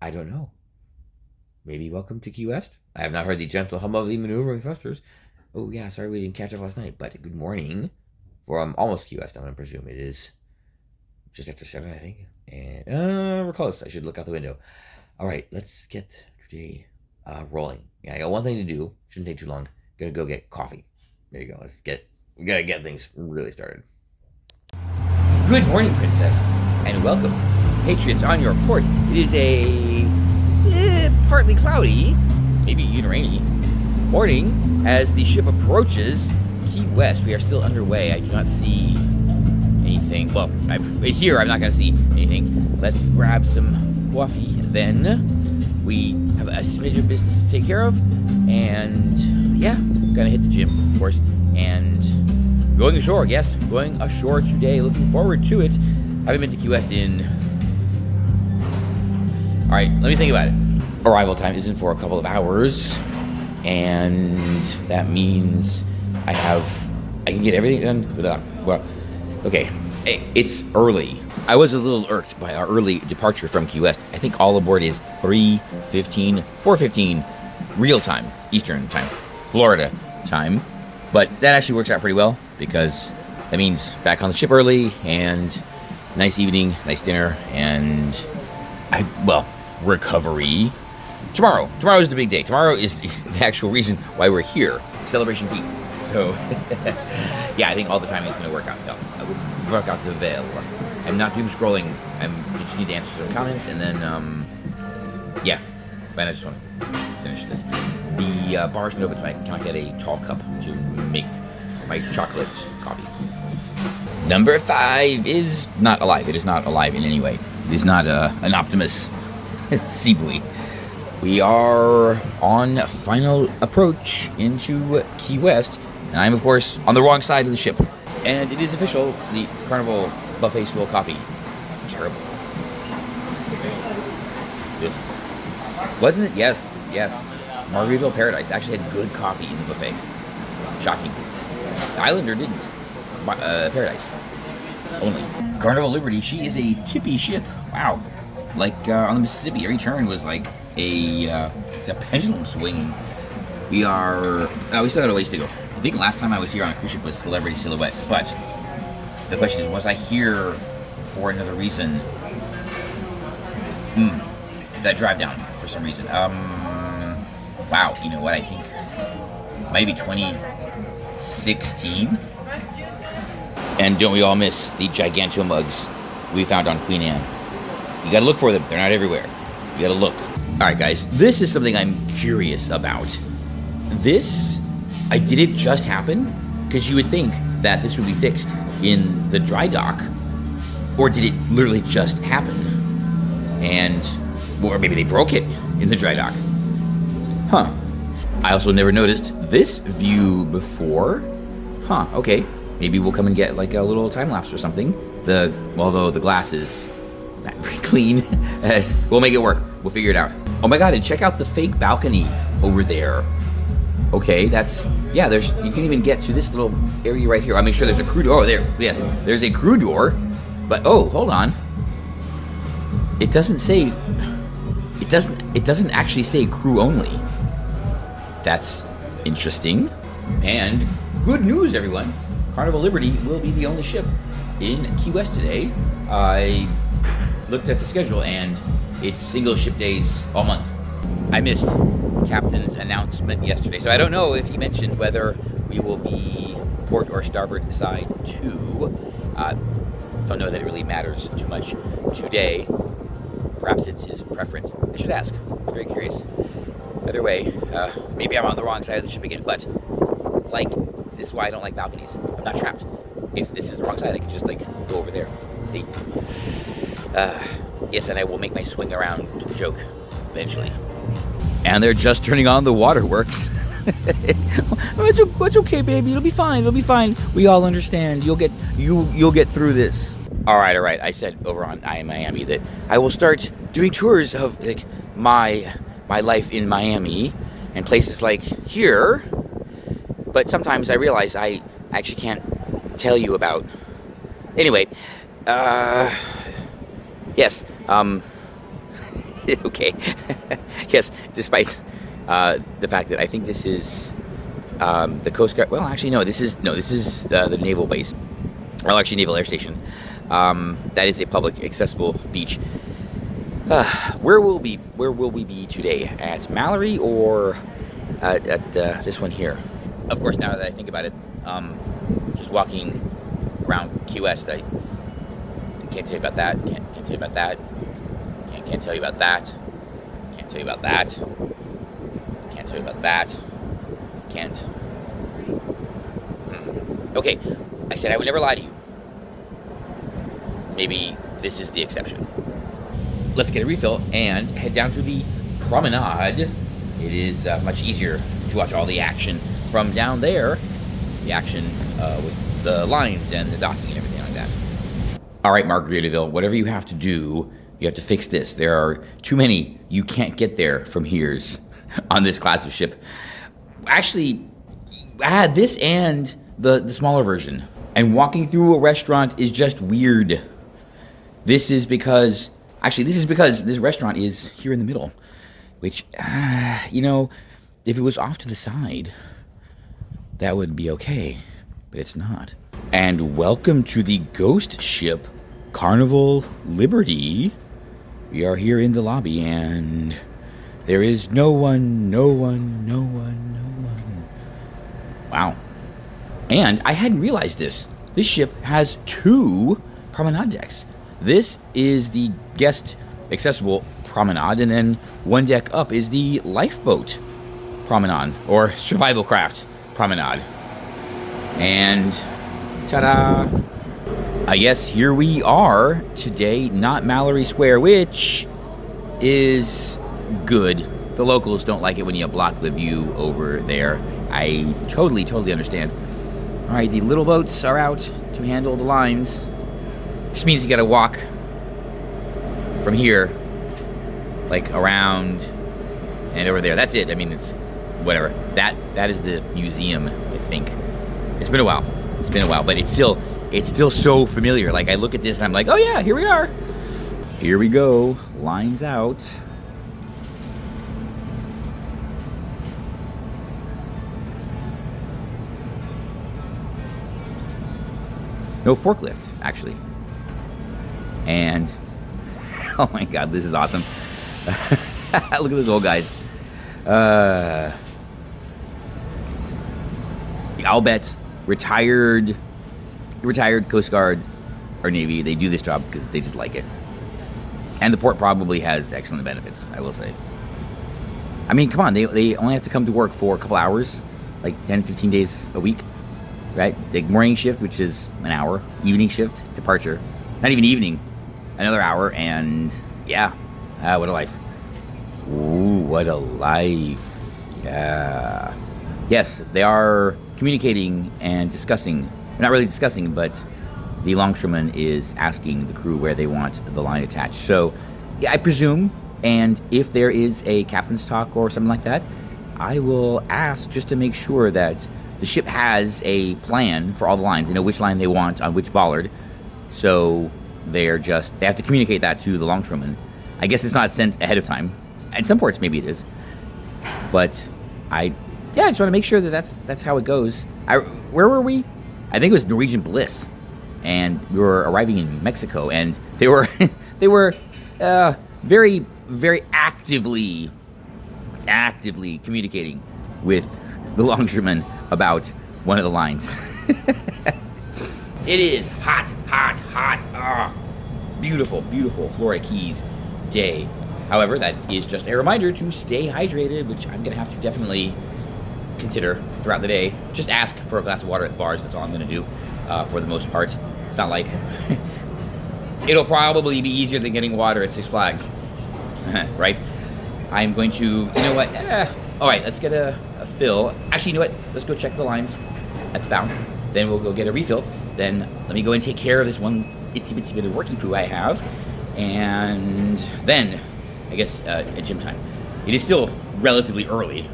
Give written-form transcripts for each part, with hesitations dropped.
I don't know. Maybe welcome to Key West. I have not heard the gentle hum of the maneuvering thrusters. Oh yeah, sorry we didn't catch up last night, but good morning. For almost Key West, I'm gonna presume it is just after 7, I think. And we're close. I should look out the window. All right, let's get today rolling. Yeah, I got one thing to do. Shouldn't take too long. Gonna go get coffee. There you go. We gotta get things really started. Good morning, Princess, and welcome, Patriots, on your port. It is a partly cloudy, maybe even rainy morning as the ship approaches Key West. We are still underway. I do not see anything. Well, I'm not going to see anything. Let's grab some coffee then. We have a smidge of business to take care of. And yeah, gonna hit the gym, of course. And going ashore, yes, going ashore today. Looking forward to it. I haven't been to Key West in... Alright, let me think about it. Arrival time isn't for a couple of hours. And that means I can get everything done without... Well, okay, it's early. I was a little irked by our early departure from Key West. I think all aboard is 4:15 real time, Eastern time, Florida time. But that actually works out pretty well because that means back on the ship early and nice evening, nice dinner, and recovery. Tomorrow is the big day. Tomorrow is the actual reason why we're here. Celebration Peak. So, yeah, I think all the timing is going to work out. I would work out the veil. I'm not doom scrolling. I just need to answer some comments, and then, yeah. But I just want to finish this. The bar's been open, so I cannot get a tall cup to make my chocolate coffee. Number 5 is not alive. It is not alive in any way. It is not an Optimus sea buoy. We are on final approach into Key West, and I'm, of course, on the wrong side of the ship. And it is official, the Carnival Buffet School coffee. It's terrible. Good. Wasn't it? Yes. Margaritaville Paradise actually had good coffee in the buffet. Shocking. The Islander didn't. Paradise. Only. Carnival Liberty, she is a tippy ship. Wow. Like on the Mississippi, every turn was like it's a pendulum swinging. We still got a ways to go. I think last time I was here on a cruise ship was Celebrity Silhouette, but the question is, was I here for another reason? That drive down for some reason. Wow, you know what, I think maybe 2016. And don't we all miss the giganto mugs we found on Queen Anne? You gotta look for them. They're not everywhere. You gotta look. All right, guys. This is something I'm curious about. Did it just happen? Because you would think that this would be fixed in the dry dock. Or did it literally just happen? Or maybe they broke it in the dry dock. Huh. I also never noticed this view before. Huh, okay. Maybe we'll come and get like a little time lapse or something. Although the glass is not very clean. We'll make it work. We'll figure it out. Oh my god, and check out the fake balcony over there. Okay, you can even get to this little area right here. I'll make sure there's a crew door. Oh, there, yes, there's a crew door. But, hold on. It doesn't actually say crew only. That's interesting. And good news, everyone. Carnival Liberty will be the only ship in Key West today. I looked at the schedule, and it's single ship days all month. I missed Captain's announcement yesterday, so I don't know if he mentioned whether we will be port or starboard side too. Don't know that it really matters too much today. Perhaps it's his preference. I should ask. I'm very curious. Either way, maybe I'm on the wrong side of the ship again, but this is why I don't like balconies. I'm not trapped. If this is the wrong side, I can just go over there. See? Yes, and I will make my swing around joke eventually. And they're just turning on the waterworks. It's okay, baby. It'll be fine. We all understand. You'll get through this. All right. I said over on I Am Miami that I will start doing tours of my life in Miami and places like here. But sometimes I realize I actually can't tell you about. Anyway, yes. Okay. Yes, despite the fact that I think this is the Coast Guard. Well, actually, no. This is the naval base. Oh, actually, Naval Air Station. That is a public, accessible beach. Where will we be today? At Mallory or at this one here? Of course, now that I think about it, just walking around Key West, I can't tell you about that. Can't tell you about that. Can't tell you about that. Can't tell you about that. Can't tell you about that. Can't. Okay, I said I would never lie to you. Maybe this is the exception. Let's get a refill and head down to the Promenade. It is much easier to watch all the action from down there. The action with the lines and the docking and everything like that. All right, Margaritaville, whatever you have to do, you have to fix this. There are too many you can't get there from here's on this class of ship. Actually, this and the smaller version. And walking through a restaurant is just weird. This is because this restaurant is here in the middle. Which, if it was off to the side, that would be okay. But it's not. And welcome to the ghost ship, Carnival Liberty. We are here in the lobby, and there is no one. Wow. And I hadn't realized this. This ship has 2 promenade decks. This is the guest accessible promenade, and then one deck up is the lifeboat promenade, or survival craft promenade. And ta-da! I guess here we are today, not Mallory Square, which is good. The locals don't like it when you block the view over there. I totally understand. All right, the little boats are out to handle the lines. Which means you gotta walk from here, like around and over there. That's it. I mean, it's whatever. That is the museum, I think. It's been a while, but it's still so familiar. Like, I look at this and I'm like, oh yeah, here we are. Here we go, lines out. No forklift, actually. And, oh my god, this is awesome. Look at those old guys. I'll bet retired Coast Guard or Navy, they do this job because they just like it. And the port probably has excellent benefits, I will say. I mean, come on, they only have to come to work for a couple hours, like 10, 15 days a week, right? The morning shift, which is an hour, evening shift, departure, not even evening, another hour, and yeah, what a life. Ooh, what a life. Yeah. Yes, they are communicating and discussing. Not really discussing, but the longshoreman is asking the crew where they want the line attached. So, yeah, I presume, and if there is a captain's talk or something like that, I will ask just to make sure that the ship has a plan for all the lines. They know which line they want on which bollard. So they have to communicate that to the longshoreman. I guess it's not sent ahead of time. At some ports, maybe it is. But I just want to make sure that that's how it goes. Where were we? I think it was Norwegian Bliss, and we were arriving in Mexico, and they were very, very actively communicating with the longshoreman about one of the lines. It is hot. Beautiful Florida Keys day. However, that is just a reminder to stay hydrated, which I'm going to have to definitely consider throughout the day. Just ask for a glass of water at the bars. That's all I'm going to do for the most part. It's not like... It'll probably be easier than getting water at Six Flags. Right? I'm going to... You know what? All right, let's get a fill. Actually, you know what? Let's go check the lines at the bow. Then we'll go get a refill. Then let me go and take care of this one itsy bitsy bit of worky poo I have. And then, I guess, at gym time. It is still relatively early.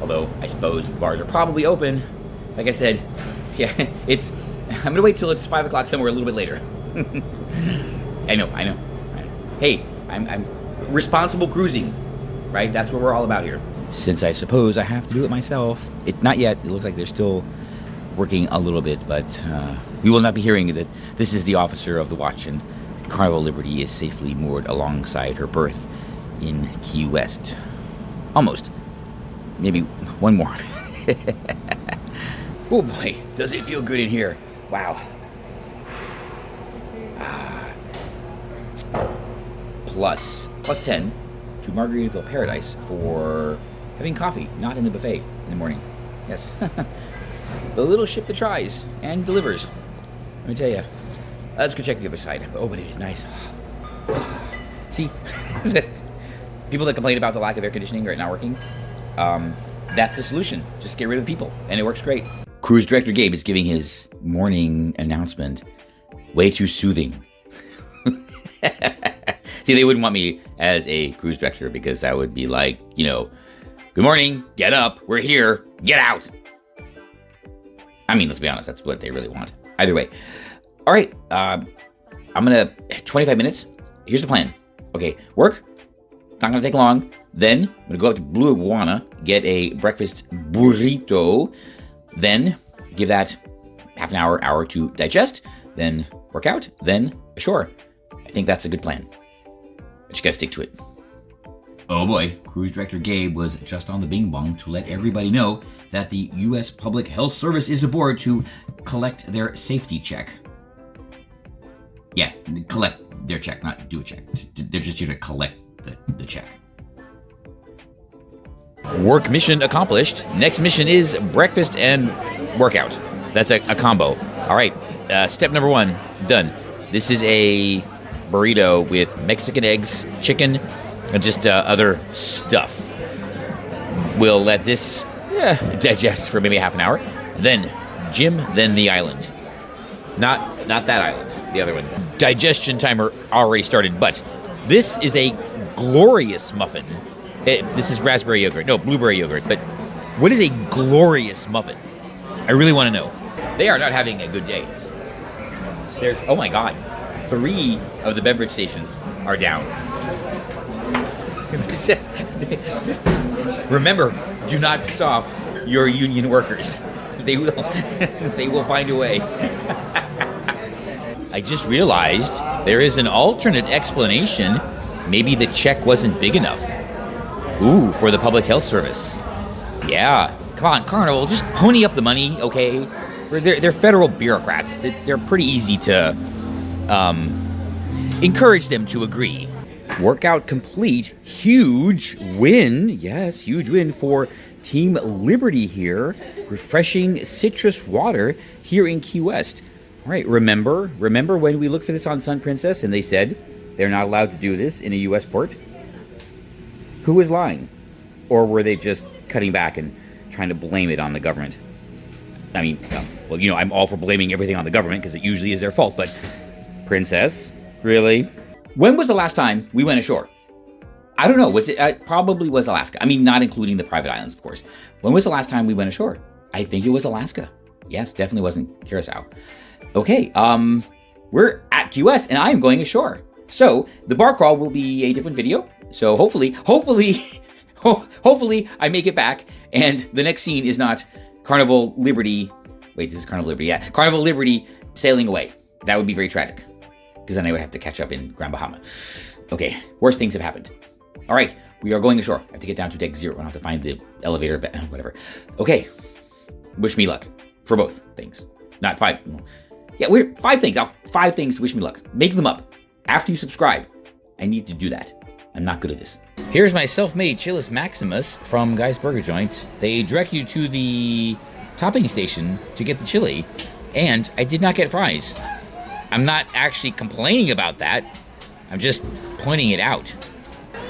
Although, I suppose the bars are probably open. Like I said, yeah, I'm going to wait till it's 5 o'clock somewhere a little bit later. I know. Hey, responsible cruising, right? That's what we're all about here. Since I suppose I have to do it myself. Not yet. It looks like they're still working a little bit, but we will not be hearing that this is the officer of the watch and Carnival Liberty is safely moored alongside her berth in Key West. Almost. Maybe one more. Oh boy, does it feel good in here. Wow. Plus 10 to Margaritaville Paradise for having coffee, not in the buffet in the morning. Yes. The little ship that tries and delivers. Let me tell you. Let's go check the other side. Oh, but it is nice. See? People that complain about the lack of air conditioning right now working, that's the solution. Just get rid of the people, and it works great. Cruise Director Gabe is giving his morning announcement way too soothing. See, they wouldn't want me as a cruise director because that would be like, good morning, get up, we're here, get out. I mean, let's be honest, that's what they really want. Either way. All right, I'm going to, 25 minutes, here's the plan. Okay, work, not going to take long. Then I'm going to go up to Blue Iguana, get a breakfast burrito, then give that half an hour to digest, then work out, then ashore. I think that's a good plan. But you gotta stick to it. Oh boy, Cruise Director Gabe was just on the bing bong to let everybody know that the U.S. Public Health Service is aboard to collect their safety check. Yeah, collect their check, not do a check. They're just here to collect the check. Work mission accomplished. Next mission is breakfast and workout. That's a combo. All right, step number 1, done. This is a burrito with Mexican eggs, chicken, and just other stuff. We'll let this digest for maybe half an hour. Then gym, then the island. Not that island, the other one. Digestion timer already started, but this is a glorious muffin. This is raspberry yogurt. No, blueberry yogurt. But what is a glorious muffin? I really want to know. They are not having a good day. There's, oh my God, 3 of the beverage stations are down. Remember, do not piss off your union workers. They will find a way. I just realized there is an alternate explanation. Maybe the check wasn't big enough. Ooh, for the Public Health Service. Yeah, come on, Carnival, just pony up the money, okay? They're federal bureaucrats. They're pretty easy to encourage them to agree. Workout complete. Huge win. Yes, huge win for Team Liberty here. Refreshing citrus water here in Key West. All right, remember when we looked for this on Sun Princess and they said they're not allowed to do this in a U.S. port? Who was lying? Or were they just cutting back and trying to blame it on the government? I mean, well, I'm all for blaming everything on the government because it usually is their fault, but Princess, really? When was the last time we went ashore? I don't know. Was it probably was Alaska. I mean, not including the private islands, of course. When was the last time we went ashore? I think it was Alaska. Yes, definitely wasn't Curacao. Okay, we're at Key West and I am going ashore. So the bar crawl will be a different video. So hopefully I make it back and the next scene is not Carnival Liberty. Wait, this is Carnival Liberty. Yeah, Carnival Liberty sailing away. That would be very tragic because then I would have to catch up in Grand Bahama. Okay, worse things have happened. All right, we are going ashore. I have to get down to deck 0. I have to find the elevator, whatever. Okay, wish me luck for both things. Not 5. Yeah, we're 5 things. 5 things to wish me luck. Make them up after you subscribe. I need to do that. I'm not good at this. Here's my self-made Chillis Maximus from Guy's Burger Joint. They direct you to the topping station to get the chili, and I did not get fries. I'm not actually complaining about that. I'm just pointing it out.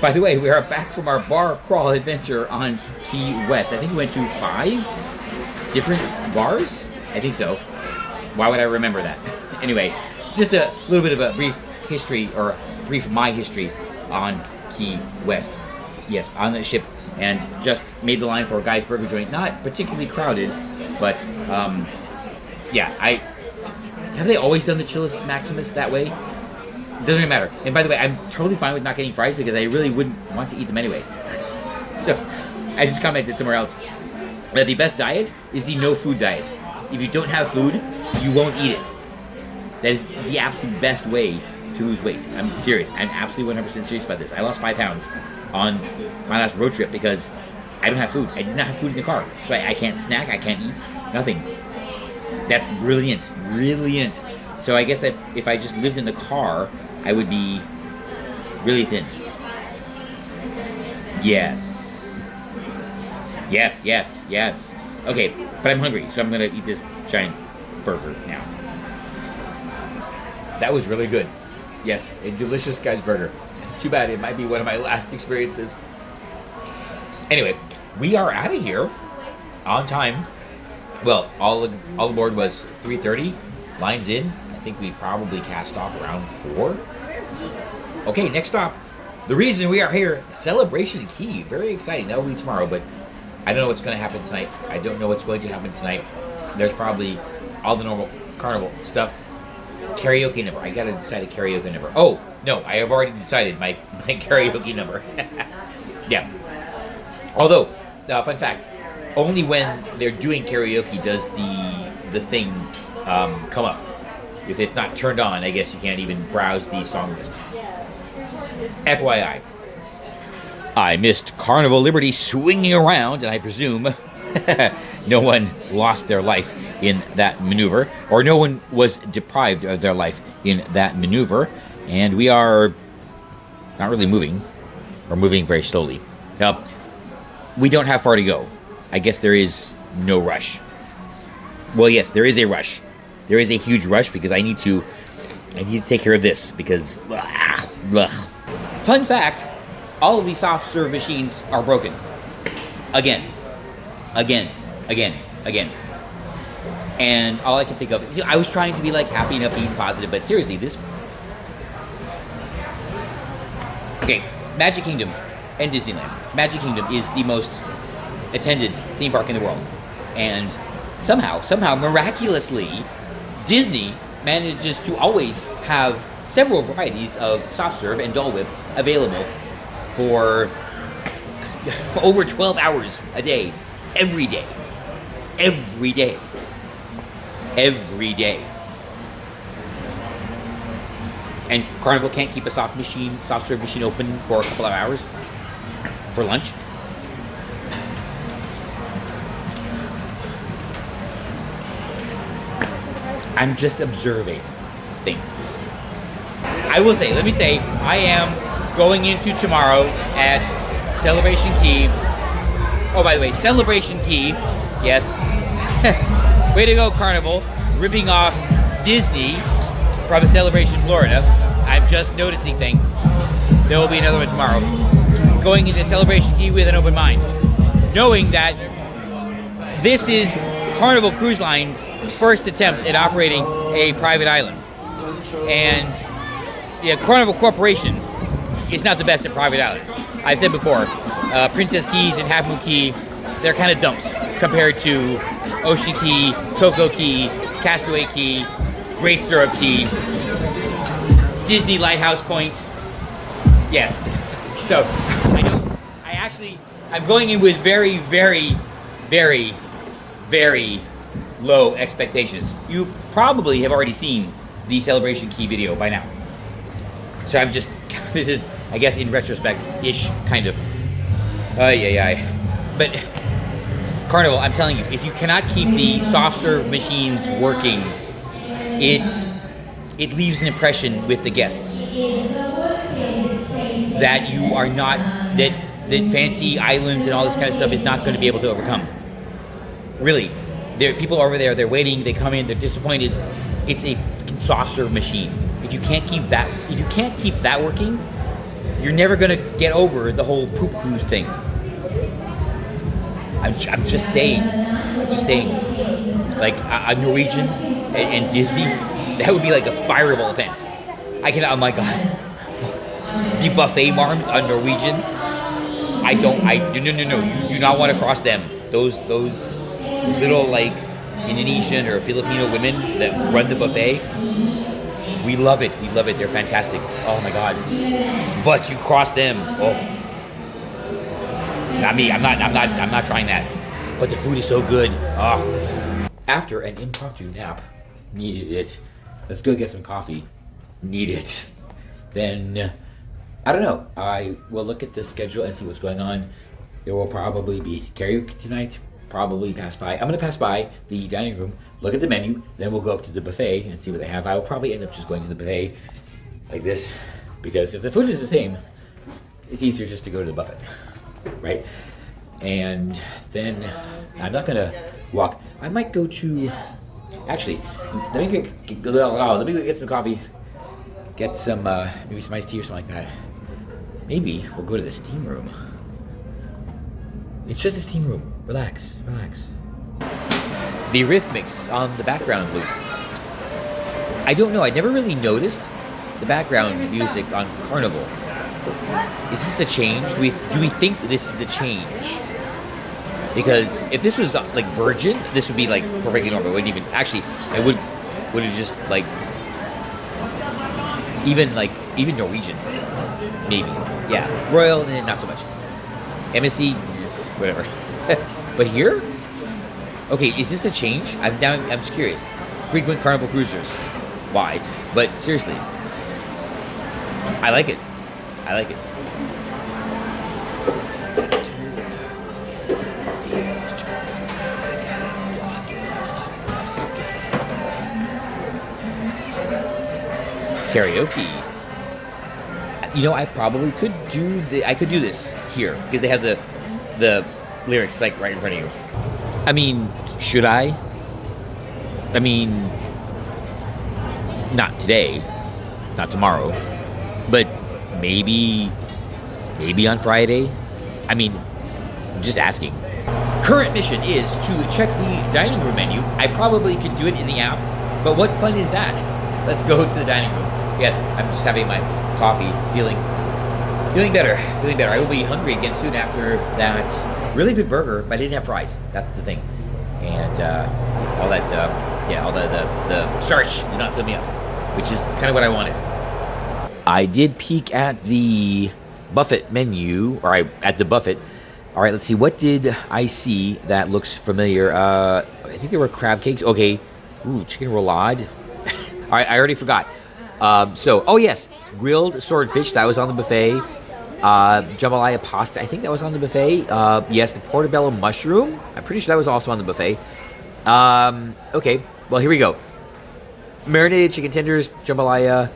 By the way, we are back from our bar crawl adventure on Key West. I think we went to 5 different bars? I think so. Why would I remember that? Anyway, just a little bit of a brief history, or brief my history on Key West. Yes, on the ship, and just made the line for a Guy's Burger Joint. Not particularly crowded, but yeah, have they always done the Chillis Maximus that way? doesn't really matter. And by the way, I'm totally fine with not getting fries because I really wouldn't want to eat them anyway. So I just commented somewhere else that the best diet is the no food diet. If you don't have food, you won't eat it. That is the absolute best way to lose weight. I'm serious. I'm absolutely 100% serious about this. I lost 5 pounds on my last road trip because I don't have food. I did not have food in the car. So I can't snack, I can't eat, nothing. That's brilliant, brilliant. So I guess if I just lived in the car, I would be really thin. Yes. Yes, yes, yes. Okay, but I'm hungry, so I'm gonna eat this giant burger now. That was really good. Yes, a delicious guy's burger. Too bad it might be one of my last experiences. Anyway, we are out of here on time. Well, all aboard was 3:30. Lines in. I think we probably cast off around 4. Okay, next stop. The reason we are here, Celebration Key. Very exciting. That'll be tomorrow, but I don't know what's going to happen tonight. I don't know what's going to happen tonight. There's probably all the normal carnival stuff. Karaoke number. I got to decide a karaoke number. Oh, no, I have already decided my karaoke number. Yeah. Although, fun fact, only when they're doing karaoke does the thing come up. If it's not turned on, I guess you can't even browse the song list. FYI. I missed Carnival Liberty swinging around, and I presume no one lost their life in that maneuver, or no one was deprived of their life in that maneuver, and we are not really moving. We're moving very slowly. Now, we don't have far to go. I guess there is no rush. Well, yes, there is a rush. There is a huge rush because I need to take care of this because Fun fact, all of these soft serve machines are broken. Again. And all I can think of is, I was trying to be like happy and upbeat and positive, but seriously, this... Okay, Magic Kingdom and Disneyland. Magic Kingdom is the most attended theme park in the world. And somehow, miraculously, Disney manages to always have several varieties of soft serve and Dole Whip available for over 12 hours a day, every day. Every day. And Carnival can't keep a soft serve machine open for a couple of hours for lunch. I'm just observing things. Let me say, I am going into tomorrow at Celebration Key. Oh, by the way, Celebration Key, yes. Way to go, Carnival, ripping off Disney from Celebration, Florida. I'm just noticing things. There will be another one tomorrow. Going into Celebration Key with an open mind, knowing that this is Carnival Cruise Line's first attempt at operating a private island. And Carnival Corporation is not the best at private islands. I've said before, Princess Keys and Half Moon Key, they're kind of dumps compared to Ocean Key, Coco Key, Castaway Key, Great Stirrup Key, Disney Lighthouse Point. Yes. So, I know. I'm going in with very, very, very, very low expectations. You probably have already seen the Celebration Key video by now. So this is, I guess, in retrospect-ish, kind of. But Carnival, I'm telling you, if you cannot keep the soft serve machines working, it leaves an impression with the guests that you are not, that fancy islands and all this kind of stuff is not going to be able to overcome. Really, people over there, they're waiting, they come in, they're disappointed. It's a soft serve machine. If you can't keep that working, you're never going to get over the whole poop cruise thing. I'm just saying, like a Norwegian and Disney, that would be like a fireable offense. Oh my God. The buffet marms on Norwegian, no, you do not want to cross them. Those little like Indonesian or Filipino women that run the buffet, We love it. We love it. They're fantastic. Oh my god. But you cross them. Oh. Not me. I'm not trying that. But the food is so good. Oh. After an impromptu nap, needed it. Let's go get some coffee. Need it. Then I don't know. I will look at the schedule and see what's going on. There will probably be karaoke tonight. Probably pass by. I'm going to pass by the dining room, look at the menu, then we'll go up to the buffet and see what they have. I will probably end up just going to the buffet like this, because if the food is the same, it's easier just to go to the buffet, right? And then I'm not going to walk. I might go to, actually, let me go get some coffee, get some, maybe some iced tea or something like that. Maybe we'll go to the steam room. It's just a steam room. Relax, relax. The Eurythmics on the background loop. I don't know. I never really noticed the background music on Carnival. Is this a change? Do we think this is a change? Because if this was like Virgin, this would be like perfectly normal. It wouldn't even actually. It would have just like even Norwegian, maybe. Yeah, Royal, not so much. MSC. Whatever. But here? Okay, is this a change? I'm just curious. Frequent Carnival cruisers. Why? But seriously. I like it. I like it. Karaoke. You know, I probably could do this here because they have the lyrics like right in front of you. I mean, should I? I mean, not today, not tomorrow, but maybe on Friday. I mean, I'm just asking. Current mission is to check the dining room menu. I probably could do it in the app, but what fun is that? Let's go to the dining room. Yes, I'm just having my coffee, feeling better. I will be hungry again soon after that really good burger, but I didn't have fries. That's the thing. And all the starch did not fill me up, which is kind of what I wanted. I did peek at the buffet menu, at the buffet. All right, let's see. What did I see that looks familiar? I think there were crab cakes. Okay. Ooh, chicken roulade. All right, I already forgot. Oh yes, grilled swordfish, that was on the buffet. Jambalaya pasta, I think that was on the buffet. Yes, the portobello mushroom, I'm pretty sure that was also on the buffet. Okay, well, here we go. Marinated chicken tenders, jambalaya.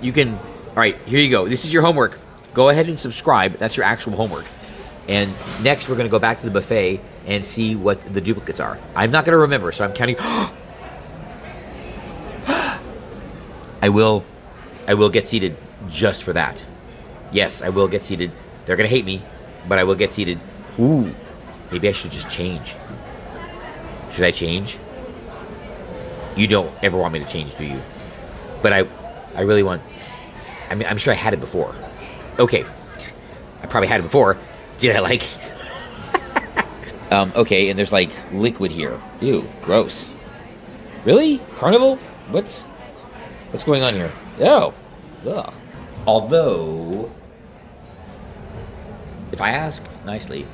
All right, here you go. This is your homework. Go ahead and subscribe. That's your actual homework. And next, we're going to go back to the buffet and see what the duplicates are. I'm not going to remember, so I'm counting. I will get seated just for that. Yes, I will get seated. They're going to hate me, but I will get seated. Ooh, maybe I should just change. Should I change? You don't ever want me to change, do you? But I really want... I mean, I'm sure I had it before. Okay. I probably had it before. Did I like it? Okay, and there's like liquid here. Ew, gross. Really? Carnival? What's going on here? Oh, ugh. Although, if I asked nicely,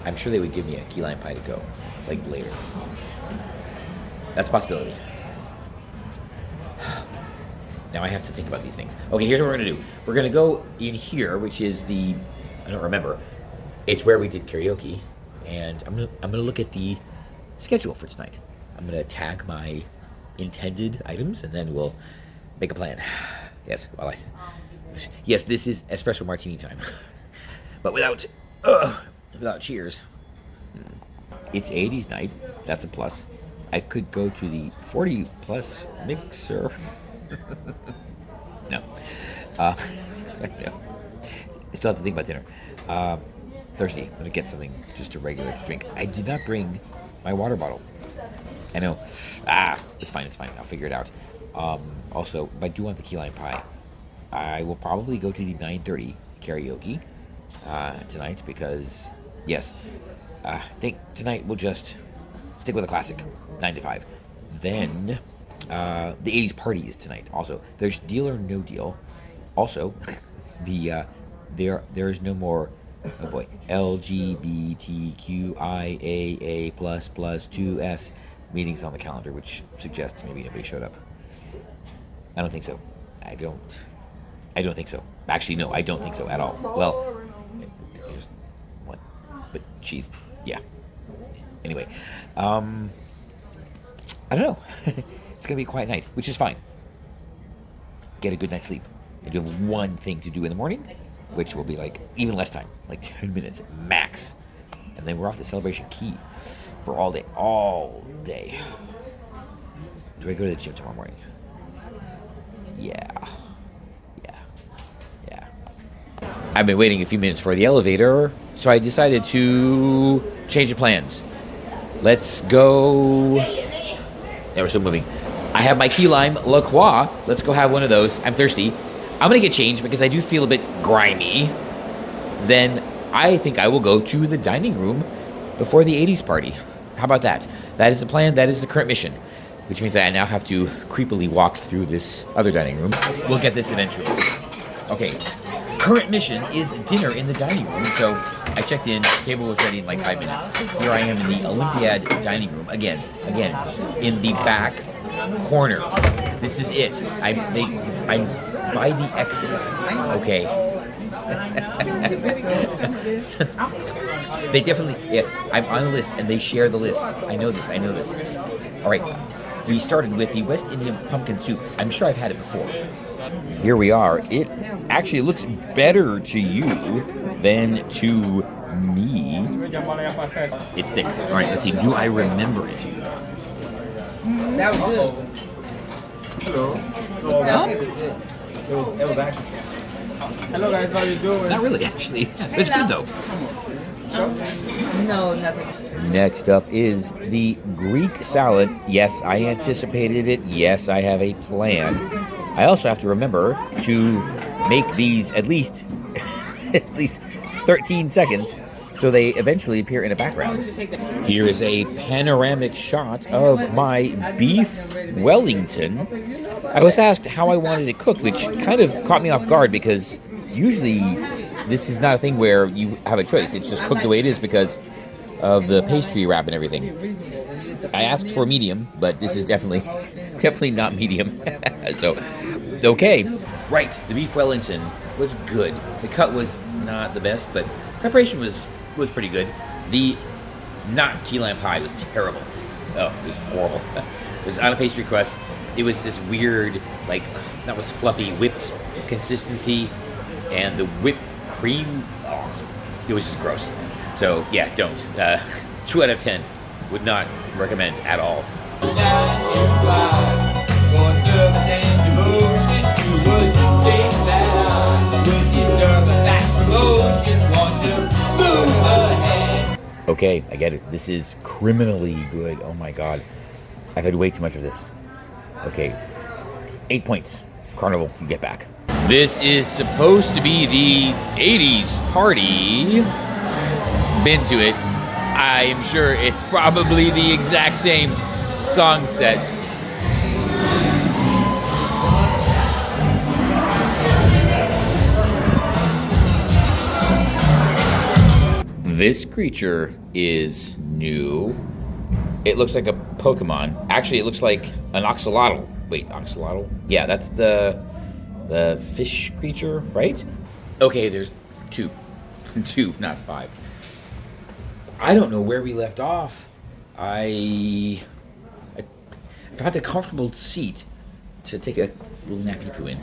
I'm sure they would give me a key lime pie to go, like later. That's a possibility. Now I have to think about these things. Okay, here's what we're gonna do. We're gonna go in here, which is I don't remember. It's where we did karaoke, and I'm gonna look at the schedule for tonight. I'm gonna tag my intended items, and then we'll make a plan. Yes, this is espresso martini time, but without cheers. It's 80s night. That's a plus. I could go to the 40 plus mixer. No. No. I still have to think about dinner. Thirsty. I'm gonna get something, just a regular drink. I did not bring my water bottle. I know. It's fine. I'll figure it out. Also, I do want the key lime pie. I will probably go to the 9:30 karaoke tonight because, yes, I think tonight we'll just stick with a classic, 9 to 5. Then the 80s party is tonight. Also, there's Deal or No Deal. Also, there's no more. Oh boy, LGBTQIAA plus 2S meetings on the calendar, which suggests maybe nobody showed up. I don't think so. I don't think so. Actually, no, I don't think so at all. Well, there's one, but she's, yeah. Anyway, I don't know. It's gonna be a quiet night, which is fine. Get a good night's sleep. I do have one thing to do in the morning, which will be like even less time, like 10 minutes max, and then we're off to Celebration Key for all day. All day. Do I go to the gym tomorrow morning? Yeah. I've been waiting a few minutes for the elevator, so I decided to change the plans. Let's go. Yeah, we're still moving. I have my key lime La Croix. Let's go have one of those. I'm thirsty. I'm going to get changed because I do feel a bit grimy. Then I think I will go to the dining room before the 80s party. How about that? That is the plan. That is the current mission, which means that I now have to creepily walk through this other dining room. We'll get this eventually. Okay. Current mission is dinner in the dining room. So I checked in. Table was ready in like 5 minutes. Here I am in the Olympiad dining room. Again, in the back corner. This is it. I'm by the exit. Okay. They definitely, yes, I'm on the list and they share the list. I know this. All right. We started with the West Indian pumpkin soup. I'm sure I've had it before. Here we are. It actually looks better to you than to me. It's thick. All right, let's see. Do I remember it? That was good. Hello. It was actually. Hello guys, how you doing? Not really, actually. It's good though. No, nothing. Next up is the Greek salad. Yes, I anticipated it. Yes, I have a plan. I also have to remember to make these at least 13 seconds so they eventually appear in the background. Here is a panoramic shot of my Beef Wellington. I was asked how I wanted it cooked, which kind of caught me off guard because usually this is not a thing where you have a choice. It's just cooked the way it is because of the pastry wrap and everything. I asked for medium, but this is definitely not medium. So, okay. Right, the Beef Wellington was good. The cut was not the best, but preparation was pretty good. The not key lime pie was terrible. Oh, it was horrible. It was on a pastry crust. It was this weird, like, that was fluffy, whipped consistency, and the whipped cream, oh, it was just gross. So, yeah, don't. 2 out of 10. Would not recommend at all. Okay, I get it. This is criminally good. Oh my god. I've had way too much of this. Okay. 8 points. Carnival, you get back. This is supposed to be the 80s party. Been to it. I am sure it's probably the exact same song set. This creature is new. It looks like a Pokemon. Actually, it looks like an Axolotl. Wait, Axolotl? Yeah, that's the fish creature, right? Okay, there's 2. 2, not 5. I don't know where we left off. I found a comfortable seat to take a little nappy poo in.